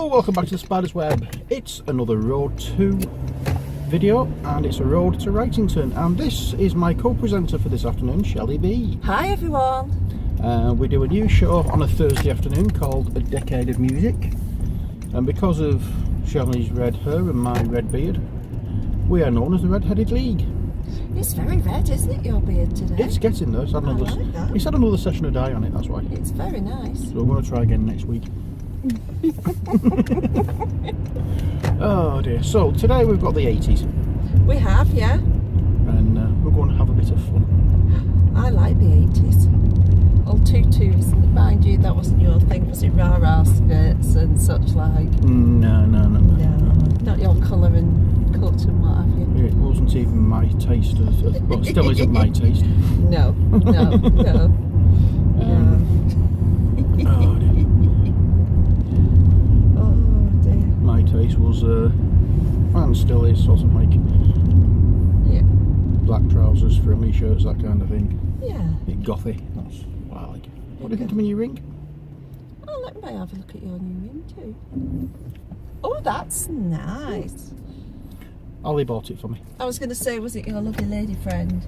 Hello, welcome back to the Spider's Web. It's another Road to video, and it's a road to Wrightington, and this is my co-presenter for this afternoon, Shelley B. Hi everyone. We do a new show on a Thursday afternoon called A Decade of Music, and because of Shelley's red hair and my red beard, we are known as the Red-Headed League. It's very red, isn't it, your beard today? It's getting there. It's had another session of dye on it, that's why. It's very nice. So we're going to try again next week. Oh dear. So today we've got the 80s. We have, yeah. And we're going to have a bit of fun. I like the 80s. Old tutus. Mind you, that wasn't your thing, was it? Rah-rah skirts and such like? No. Not your colour and cut and what have you. It wasn't even my taste. Well, it still isn't my taste. No. Oh dear. Oh dear. My taste was, and still is, sort of like black trousers, frilly shirts, that kind of thing. Yeah. A bit gothy. That's what I like. What do you think of my new ring? Oh, let me have a look at your new ring too. Oh, that's nice. Ollie bought it for me. I was going to say, was it your lovely lady friend?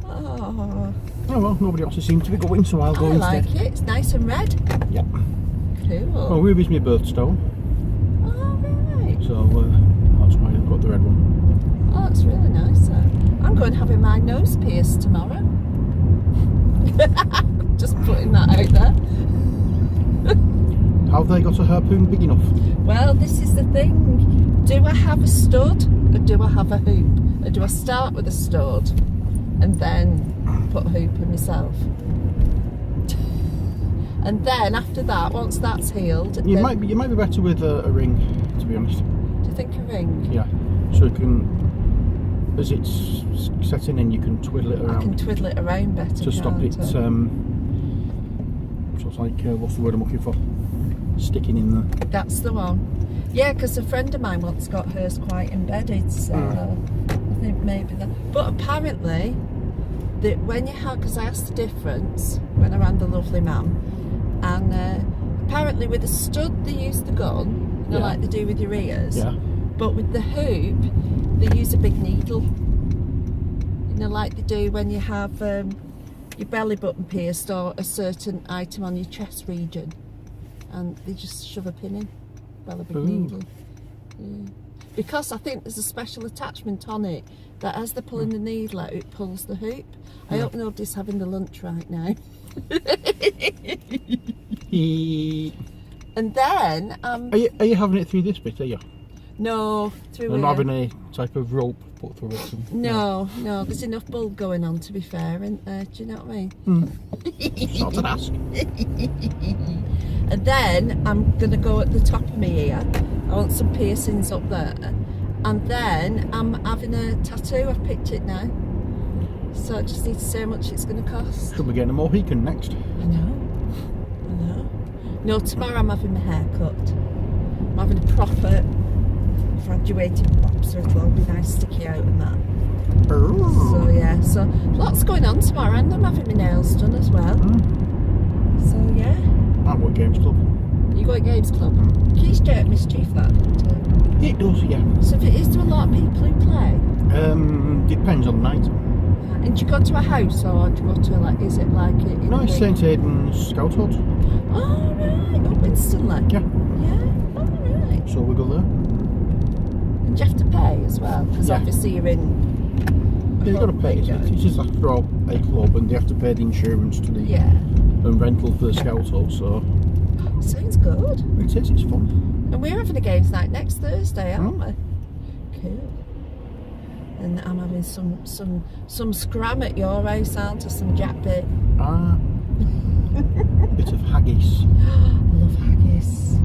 Oh well, nobody else seems to be going, so I'll go instead. I like it. It's nice and red. Yep. Cool. Well, Ruby's my birthstone. Oh, right. So that's why I've got the red one. Oh, that's really nice. I'm going having my nose pierced tomorrow. Just putting that out there. Have they got a harpoon big enough? Well, this is the thing. Do I have a stud or do I have a hoop? Or do I start with a stud and then put a hoop in myself? And then after that, once that's healed, you might be better with a ring, to be honest. Do you think a ring? Yeah, so you can, as it's setting in, you can twiddle it around. I can twiddle it around better to stop it. Sort of like what's the word I'm looking for? Sticking in the. That's the one. Yeah, because a friend of mine once got hers quite embedded, so I think maybe that. But apparently, that when you have, because I asked the difference when I ran the Lovely Man, and apparently with a stud they use the gun, you know, like they do with your ears. Yeah. But with the hoop, they use a big needle. You know, like they do when you have your belly button pierced or a certain item on your chest region, and they just shove a pin in. Well, a big needle. Yeah. Because I think there's a special attachment on it that as they're pulling the needle out, it pulls the hoop. I hope nobody's having the lunch right now. And then are you having it through this bit, are you? No, through I'm having a type of rope put through it. No, there's enough bulb going on, to be fair, isn't there? Do you know what I mean? Not an ask. And then I'm going to go at the top of my ear. I want some piercings up there. And then I'm having a tattoo. I've picked it now. So I just need to see how much it's going to cost. Should we get a Mohican next? I know. No, tomorrow I'm having my hair cut. I'm having a proper graduated bob, so it'll all be nice sticky out and that. So yeah, so lots going on tomorrow, and I'm having my nails done as well. So yeah. I'm at Games Club. You go at Games Club? Keys Jerk Mischief, that, doesn't it? It does, yeah. So if it is to a lot of people who play? Depends on the night. And do you go to a house, or do you go to, like, is it like it? No, it's St Aidan's Scout Hut. Oh right, up in Stinley. Yeah. Oh right. So we go there. And do you have to pay as well? Because obviously you're in. Yeah, you've got to pay. It's just after all a club, and they have to pay the insurance to the and rental for the Scout Hut. So sounds good. It is. It's fun. And we're having a games night next Thursday, aren't we? Cool. And I'm having some scram at your house, aren't I? Some jack bit. Bit of haggis. Love haggis.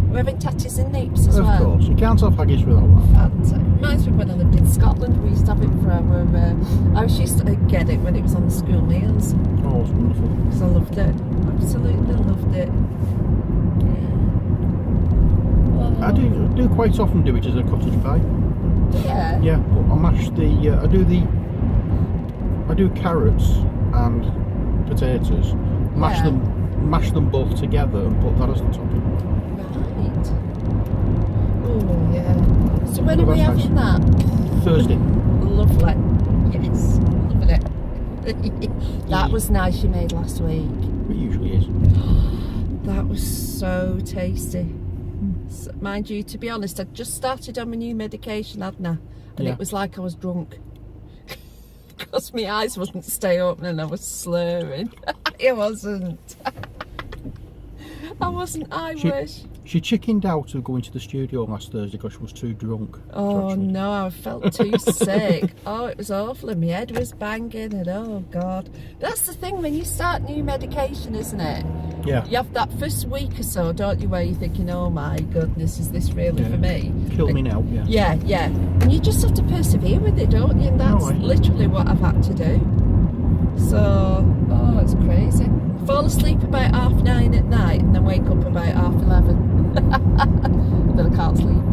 We're having tatties and neeps as well. Of course, you can't have haggis without that. Fantastic. Reminds me when I lived in Scotland, we used to have it for our. I used to get it when it was on the school meals. Oh, it's wonderful. Because I loved it. Absolutely loved it. I do quite often do it as a cottage pie. Yeah. Yeah, but I mash I do carrots and potatoes, mash them both together and put that as the topping. Right. that? Thursday. Lovely. Yes, loving it. That was nice you made last week. It usually is. That was so tasty. So, mind you, to be honest, I'd just started on my new medication, hadn't I? And Yeah. it was like I was drunk. Because my eyes wouldn't stay open and I was slurring. It wasn't. I wasn't, I wish. She chickened out of going to the studio last Thursday because she was too drunk. Oh no, I felt too sick. Oh, it was awful and my head was banging and oh God. That's the thing when you start new medication, isn't it? Yeah. You have that first week or so, don't you, where you're thinking, oh my goodness, is this really for me? Kill me now, yeah. Yeah, yeah. And you just have to persevere with it, don't you? And that's literally what I've had to do. So, oh, it's crazy. Fall asleep about 9:30 at night and then wake up about 11:30. Then I can't sleep.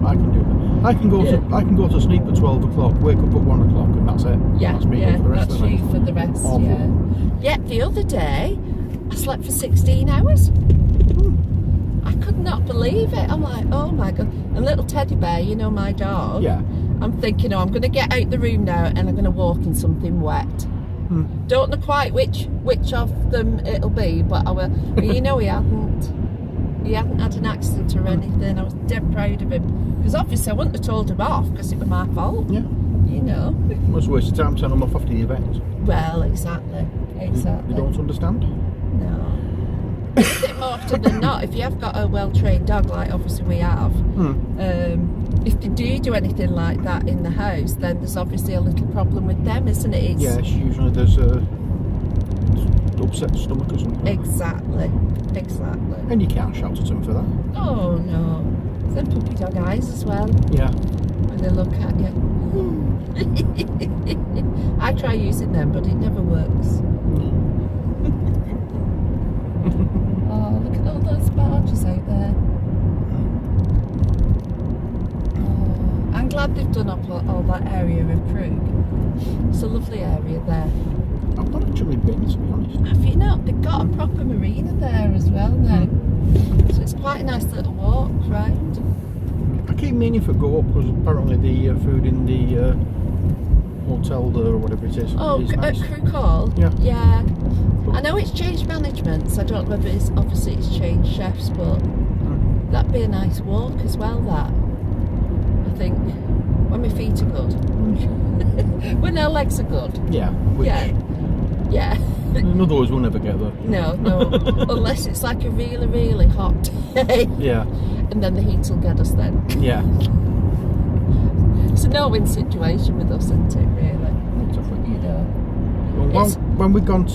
I can do that. I can go to sleep at 12 o'clock, wake up at 1 o'clock, and that's it. Yeah, That's me for the rest that's of the you night. for the rest. Awful. Yeah. The other day I slept for 16 hours. I could not believe it. I'm like, oh my God. And little teddy bear, you know, my dog. Yeah. I'm thinking, oh, I'm going to get out the room now and I'm going to walk in something wet. Don't know quite which of them it'll be, but I will. But you know, he hadn't had an accident or anything. I was dead proud of him because obviously I wouldn't have told him off because it was my fault. Yeah. You know. It was a waste of time telling them off after the event. Well, exactly. They don't understand. No. A bit more often than not, if you have got a well-trained dog, like obviously we have, if they do anything like that in the house, then there's obviously a little problem with them, isn't it? Yes, usually there's a upset stomach or something. Exactly. And you can't shout at them for that. Oh no. Then puppy dog eyes as well, Yeah. when they look at you. I try using them, but it never works. Oh, look at all those barges out there. Oh, I'm glad they've done up all that area of Krug. It's a lovely area there. I've not actually been, to be honest. Have you not? They've got a proper marina there as well now. So it's quite a nice little walk round. I keep meaning to go up because apparently the food in the hotel there or whatever it is Oh, nice. at Krug Hall? Yeah. Yeah. I know it's changed management, so I don't know whether it's changed chefs, but that'd be a nice walk as well, that. I think, when my feet are good. When our legs are good. Yeah. Yeah. In other words, we'll never get there. No. Unless it's like a really, really hot day. Yeah. And then the heat will get us then. Yeah. It's a no-win situation with us, isn't it, really? Exactly. You know. Well, when we come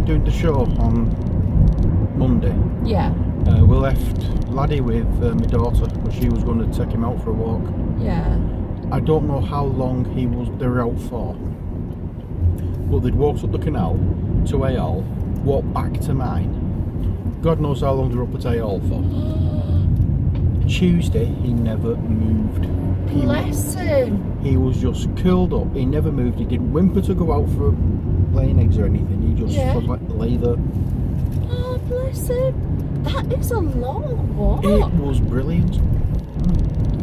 doing the show on Monday, Yeah. we left Laddie with my daughter because she was going to take him out for a walk. Yeah. I don't know how long they were out for, but they'd walked up the canal to Ayall, walked back to mine. God knows how long they were up at Ayall for. Tuesday, he never moved. Bless him. He was just curled up. He never moved. He didn't whimper to go out for laying eggs or anything. He just was like lay there. Oh, bless him. That is a long walk. It was brilliant.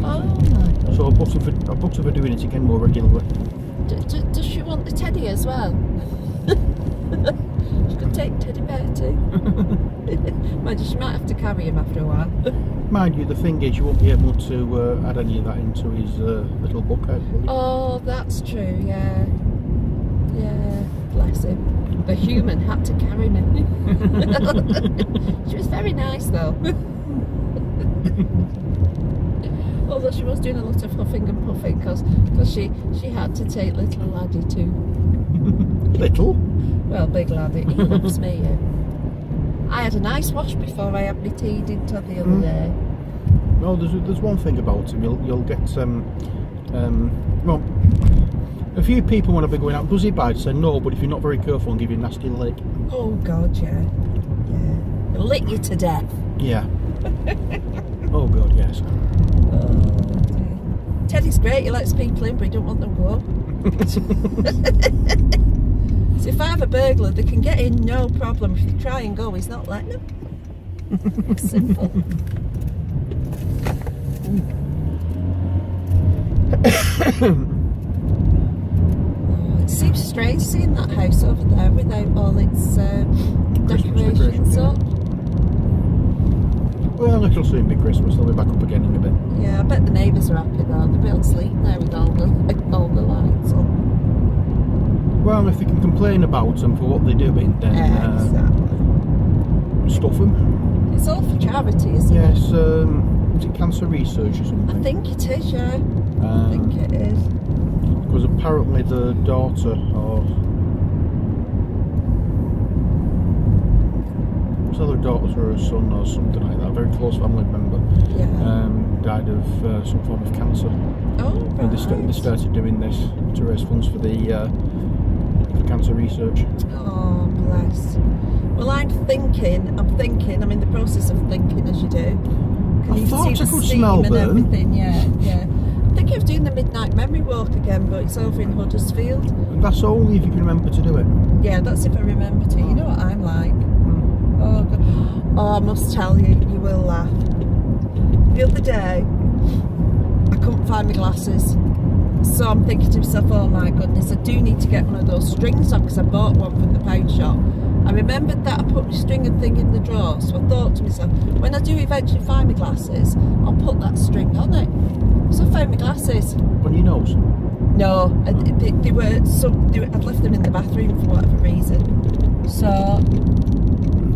Oh my God. So I booked her for doing it again more regularly. Does she want the teddy as well? She could take teddy bear too. Mind you, she might have to carry him after a while. Mind you, the thing is, you won't be able to add any of that into his little bucket, will you? Oh, that's true, yeah. Yeah, bless him. The human had to carry me. She was very nice though. Although she was doing a lot of huffing and puffing because she had to take little laddie too. Little? Well, big laddie, he loves me. Yeah. I had a nice wash before I had my tea, didn't I, the other day? No, there's one thing about him. You'll get well, a few people when I've been going out, does he bite? Say no, but if you're not very careful, and give you a nasty lick. Oh God, yeah. He'll lick you to death. Yeah. Oh God, yes. Oh, dear. Teddy's great. He lets people in, but he don't want them to go. So if I have a burglar, they can get in, no problem. If they try and go, he's not letting them. Simple. It seems strange seeing that house over there without all its decorations up. Well, it'll soon be Christmas. They'll be back up again in a bit. Yeah, I bet the neighbours are happy though. They'll be able to sleep now with all the lights on. Well, if they can complain about them for what they're doing, then Exactly. stuff them. It's all for charity, isn't Yes, it? is it cancer research or something? I think it is, yeah. I think it is. Because apparently the daughter of... was either a daughter or a son or something like that, a very close family member, Yeah. died of some form of cancer. Oh, And right. they started doing this to raise funds for the cancer research. Oh, bless. Well, I'm in the process of thinking as you do. I You thought see I the could steam smell and burn. everything, yeah. I'm thinking of doing the midnight memory walk again, but it's over in Huddersfield. And that's only if you can remember to do it. Yeah, that's if I remember to. You know what I'm like. Oh, God. Oh, I must tell you, you will laugh. The other day, I couldn't find my glasses. So I'm thinking to myself, oh my goodness, I do need to get one of those strings on because I bought one from the pound shop. I remembered that I put my string and thing in the drawer, so I thought to myself, when I do eventually find my glasses, I'll put that string on it. So I found my glasses. On your nose. No, they were I'd left them in the bathroom for whatever reason. So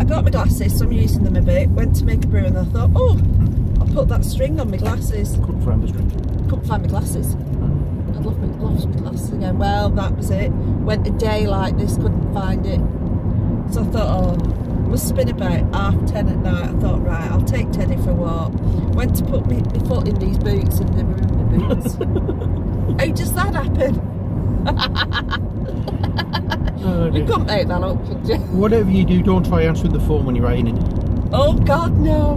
I got my glasses, so I'm using them a bit. Went to make a brew and I thought, oh, I'll put that string on my glasses. Couldn't find the string. Couldn't find my glasses. I'd lost my glasses again. Well, that was it. Went a day like this, couldn't find it. So I thought, oh, must have been about 10:30 at night. I thought, right, I'll take Teddy for a walk. Went to put my foot in these boots and they were in my boots. How does that happen? Oh, You couldn't make that up, could you? whatever you do, don't try answering the phone when you're ironing. Oh God, no.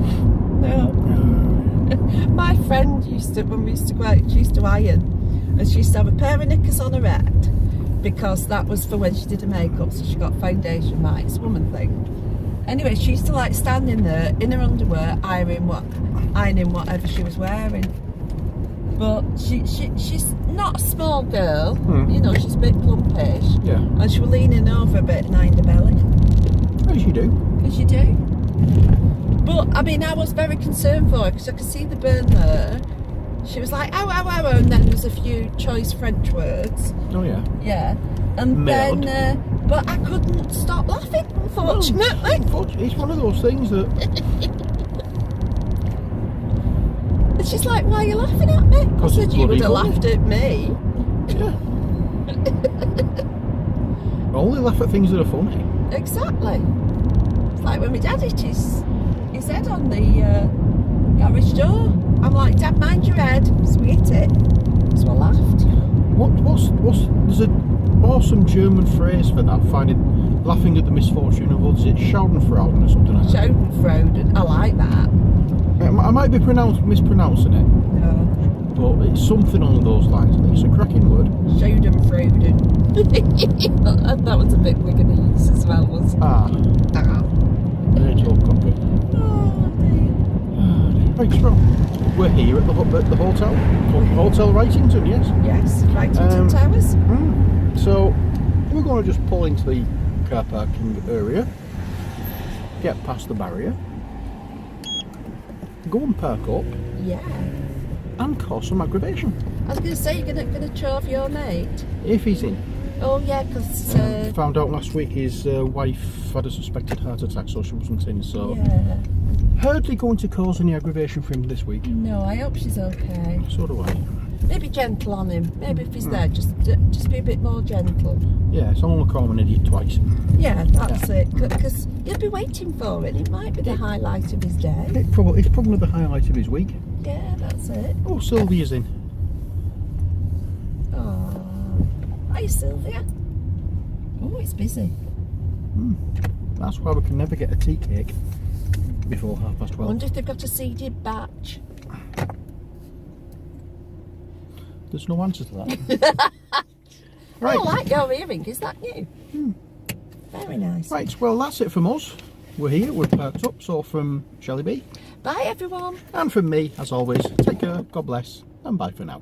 My friend when we used to go out, she used to iron, and she used to have a pair of knickers on her head because that was for when she did her makeup, so she got foundation right. It's a woman thing. Anyway, she used to like stand in there in her underwear, ironing whatever she was wearing. But she's not a small girl, you know, she's a bit plumpish. Yeah. And she was leaning over a bit and eyeing her belly. As you do. As you do. But, I mean, I was very concerned for her because I could see the burn there. She was like, ow, ow, ow, and then there's a few choice French words. Oh yeah. Yeah. And Merde. then, but I couldn't stop laughing, unfortunately. It's one of those things that... And she's like, why are you laughing at me? I 'Cause said, it's you would have bloody laughed at me. Yeah. Only laugh at things that are funny. Exactly. It's like when my dad hit his head on the garage door. I'm like, Dad, mind your head. So we hit it. So I laughed. There's an awesome German phrase for that, laughing at the misfortune of others. It's Schadenfreude or something like that. Schadenfreude. I like that. I might be mispronouncing it, No. but it's something along those lines. I think it's a cracking word. Schadenfreude. That was a bit Wiganese as well, wasn't it? Great old copy. Oh, dear. Right, so we're here at the hotel, Hotel Wrightington, yes. Yes, Wrightington Towers. So we're going to just pull into the car parking area, get past the barrier, go and park up, Yeah. and cause some aggravation. I was going to say, you're going to chove your mate. If he's in. Oh, yeah, because... Found out last week his wife had a suspected heart attack, so she wasn't in, so... yeah. Hardly going to cause any aggravation for him this week. No, I hope she's okay. So do I. Maybe gentle on him. Maybe if he's there, just be a bit more gentle. Yeah, so I'm only calling him an idiot twice. Yeah, that's it. Because you'll be waiting for it. It might be the highlight of his day. It's probably the highlight of his week. Yeah, that's it. Oh, Sylvia's in. Oh, hi Sylvia. Oh, it's busy. That's why we can never get a tea cake before 12:30. I wonder if they've got a seeded batch. There's no answer to that. Right. Right. I like your earring. Is that new? Very nice. Right, well that's it from us. We're here, we're parked up, so from Shelley B. Bye everyone. And from me, as always, take care, God bless, and bye for now.